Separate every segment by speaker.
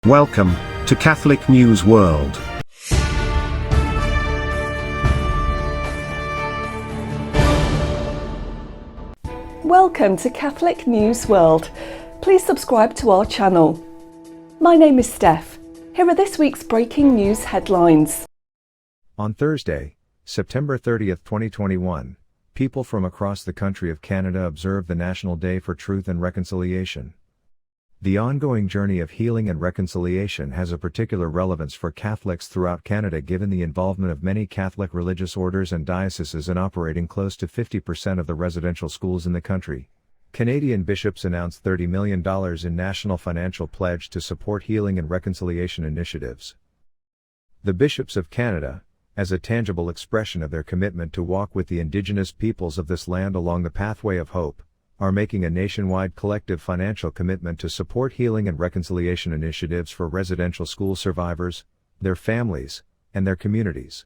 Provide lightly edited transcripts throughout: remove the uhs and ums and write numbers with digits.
Speaker 1: Welcome to Catholic News World.
Speaker 2: Welcome to Catholic News World. Please subscribe to our channel. My name is Steph. Here are this week's breaking news headlines.
Speaker 3: On Thursday, September 30th, 2021, people from across the country of Canada observed the National Day for Truth and Reconciliation. The ongoing journey of healing and reconciliation has a particular relevance for Catholics throughout Canada given the involvement of many Catholic religious orders and dioceses in operating close to 50% of the residential schools in the country. Canadian bishops announced $30 million in national financial pledge to support healing and reconciliation initiatives. The Bishops of Canada, as a tangible expression of their commitment to walk with the Indigenous peoples of this land along the pathway of hope, are making a nationwide collective financial commitment to support healing and reconciliation initiatives for residential school survivors, their families, and their communities.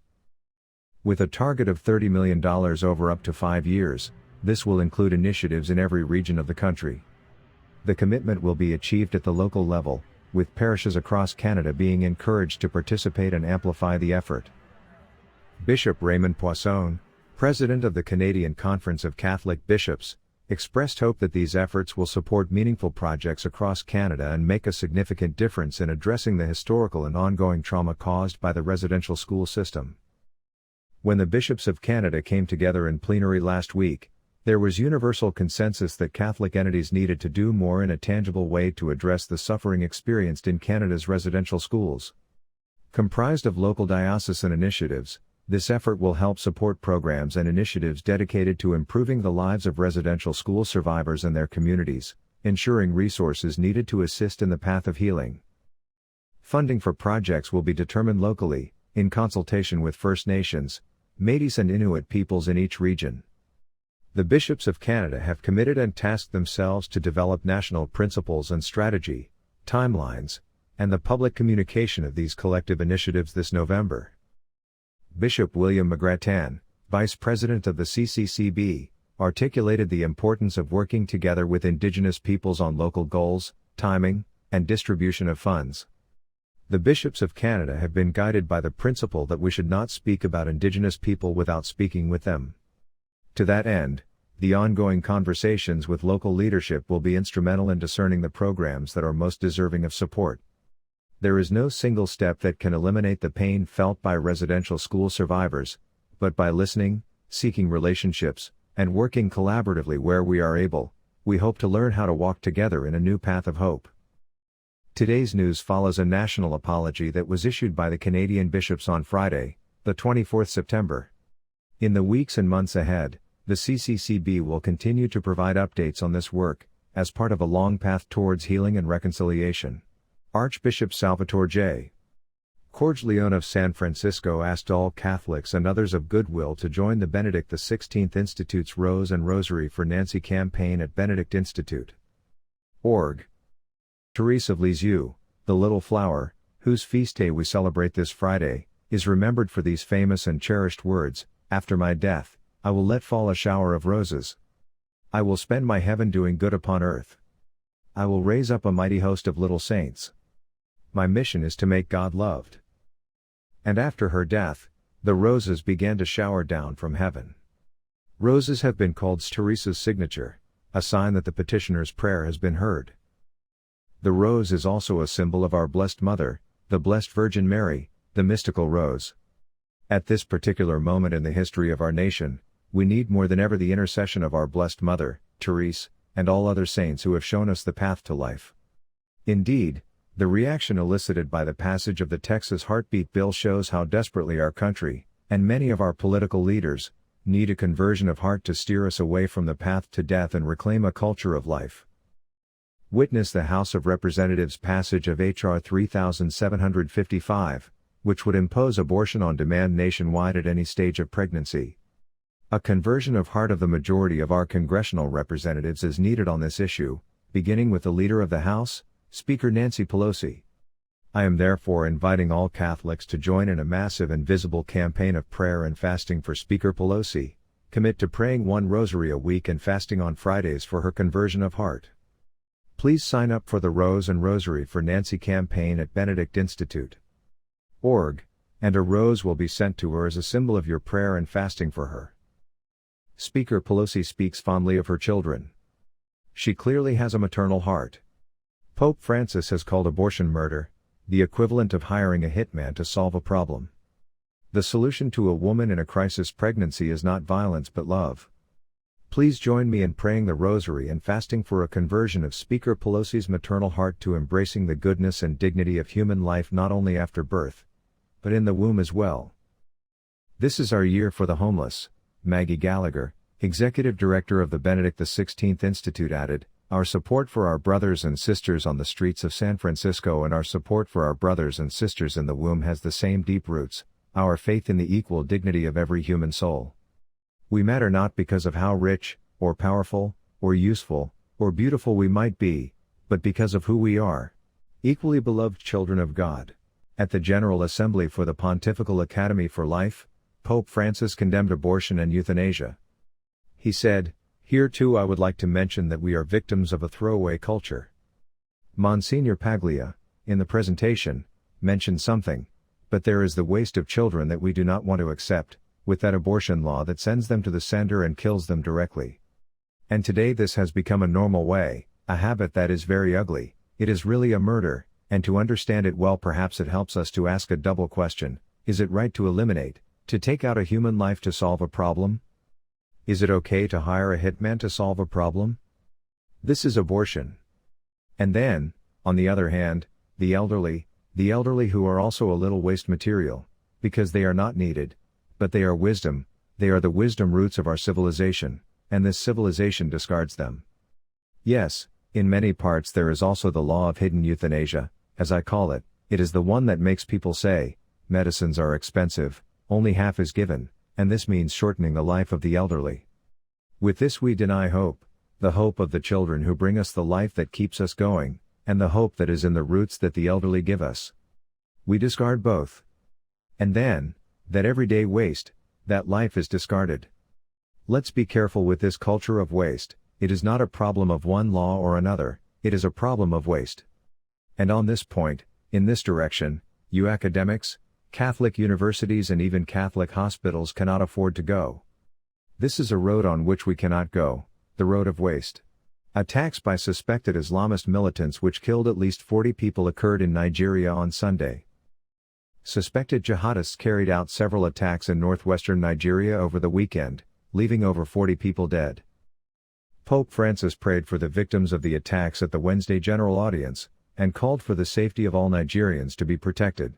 Speaker 3: With a target of $30 million over up to 5 years, this will include initiatives in every region of the country. The commitment will be achieved at the local level, with parishes across Canada being encouraged to participate and amplify the effort. Bishop Raymond Poisson, President of the Canadian Conference of Catholic Bishops, expressed hope that these efforts will support meaningful projects across Canada and make a significant difference in addressing the historical and ongoing trauma caused by the residential school system. When the Bishops of Canada came together in plenary last week, there was universal consensus that Catholic entities needed to do more in a tangible way to address the suffering experienced in Canada's residential schools. Comprised of local diocesan initiatives, this effort will help support programs and initiatives dedicated to improving the lives of residential school survivors and their communities, ensuring resources needed to assist in the path of healing. Funding for projects will be determined locally, in consultation with First Nations, Métis and Inuit peoples in each region. The Bishops of Canada have committed and tasked themselves to develop national principles and strategy, timelines, and the public communication of these collective initiatives this November. Bishop William McGrattan, Vice President of the CCCB, articulated the importance of working together with Indigenous peoples on local goals, timing, and distribution of funds. The Bishops of Canada have been guided by the principle that we should not speak about Indigenous people without speaking with them. To that end, the ongoing conversations with local leadership will be instrumental in discerning the programs that are most deserving of support. There is no single step that can eliminate the pain felt by residential school survivors, but by listening, seeking relationships, and working collaboratively where we are able, we hope to learn how to walk together in a new path of hope. Today's news follows a national apology that was issued by the Canadian bishops on Friday, the 24th September. In the weeks and months ahead, the CCCB will continue to provide updates on this work, as part of a long path towards healing and reconciliation. Archbishop Salvatore J. Cordileone of San Francisco asked all Catholics and others of goodwill to join the Benedict XVI Institute's Rose and Rosary for Nancy campaign at benedictinstitute.org. Therese of Lisieux, the Little Flower, whose feast day we celebrate this Friday, is remembered for these famous and cherished words: "After my death, I will let fall a shower of roses. I will spend my heaven doing good upon earth. I will raise up a mighty host of little saints. My mission is to make God loved." And after her death, the roses began to shower down from heaven. Roses have been called Teresa's signature, a sign that the petitioner's prayer has been heard. The rose is also a symbol of our Blessed Mother, the Blessed Virgin Mary, the mystical rose. At this particular moment in the history of our nation, we need more than ever the intercession of our Blessed Mother, Therese, and all other saints who have shown us the path to life. Indeed, the reaction elicited by the passage of the Texas Heartbeat Bill shows how desperately our country, and many of our political leaders, need a conversion of heart to steer us away from the path to death and reclaim a culture of life. Witness the House of Representatives' passage of H.R. 3755, which would impose abortion on demand nationwide at any stage of pregnancy. A conversion of heart of the majority of our congressional representatives is needed on this issue, beginning with the Leader of the House, Speaker Nancy Pelosi. I am therefore inviting all Catholics to join in a massive and visible campaign of prayer and fasting for Speaker Pelosi, commit to praying one rosary a week and fasting on Fridays for her conversion of heart. Please sign up for the Rose and Rosary for Nancy campaign at benedictinstitute.org, and a rose will be sent to her as a symbol of your prayer and fasting for her. Speaker Pelosi speaks fondly of her children. She clearly has a maternal heart. Pope Francis has called abortion murder, the equivalent of hiring a hitman to solve a problem. The solution to a woman in a crisis pregnancy is not violence but love. Please join me in praying the rosary and fasting for a conversion of Speaker Pelosi's maternal heart to embracing the goodness and dignity of human life not only after birth, but in the womb as well. This is our year for the homeless, Maggie Gallagher, Executive Director of the Benedict XVI Institute added. Our support for our brothers and sisters on the streets of San Francisco and our support for our brothers and sisters in the womb has the same deep roots, our faith in the equal dignity of every human soul. We matter not because of how rich, or powerful, or useful, or beautiful we might be, but because of who we are. Equally beloved children of God. At the General Assembly for the Pontifical Academy for Life, Pope Francis condemned abortion and euthanasia. He said, "Here too I would like to mention that we are victims of a throwaway culture." Monsignor Paglia, in the presentation, mentioned something, but there is the waste of children that we do not want to accept, with that abortion law that sends them to the sender and kills them directly. And today this has become a normal way, a habit that is very ugly. It is really a murder, and to understand it well perhaps it helps us to ask a double question: is it right to eliminate, to take out a human life to solve a problem? Is it okay to hire a hitman to solve a problem? This is abortion. And then, on the other hand, the elderly who are also a little waste material, because they are not needed, but they are wisdom, they are the wisdom roots of our civilization, and this civilization discards them. Yes, in many parts there is also the law of hidden euthanasia, as I call it. It is the one that makes people say, medicines are expensive, only half is given, and this means shortening the life of the elderly. With this we deny hope, the hope of the children who bring us the life that keeps us going, and the hope that is in the roots that the elderly give us. We discard both. And then, that everyday waste, that life is discarded. Let's be careful with this culture of waste. It is not a problem of one law or another, it is a problem of waste. And on this point, in this direction, you academics, Catholic universities and even Catholic hospitals cannot afford to go. This is a road on which we cannot go, the road of waste. Attacks by suspected Islamist militants which killed at least 40 people occurred in Nigeria on Sunday. Suspected jihadists carried out several attacks in northwestern Nigeria over the weekend, leaving over 40 people dead. Pope Francis prayed for the victims of the attacks at the Wednesday General Audience, and called for the safety of all Nigerians to be protected.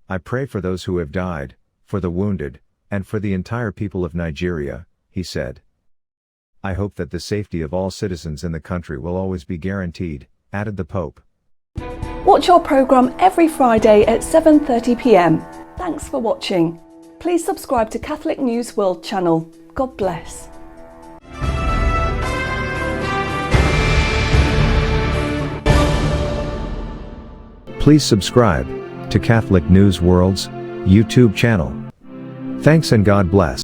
Speaker 3: I pray for those who have died, for the wounded, and for the entire people of Nigeria, he said. I hope that the safety of all citizens in the country will always be guaranteed, added the Pope.
Speaker 2: Watch our programme every Friday at 7:30 p.m. Thanks for watching. Please subscribe to Catholic News World channel. God bless.
Speaker 3: Please subscribe to Catholic News World's YouTube channel. Thanks and God bless.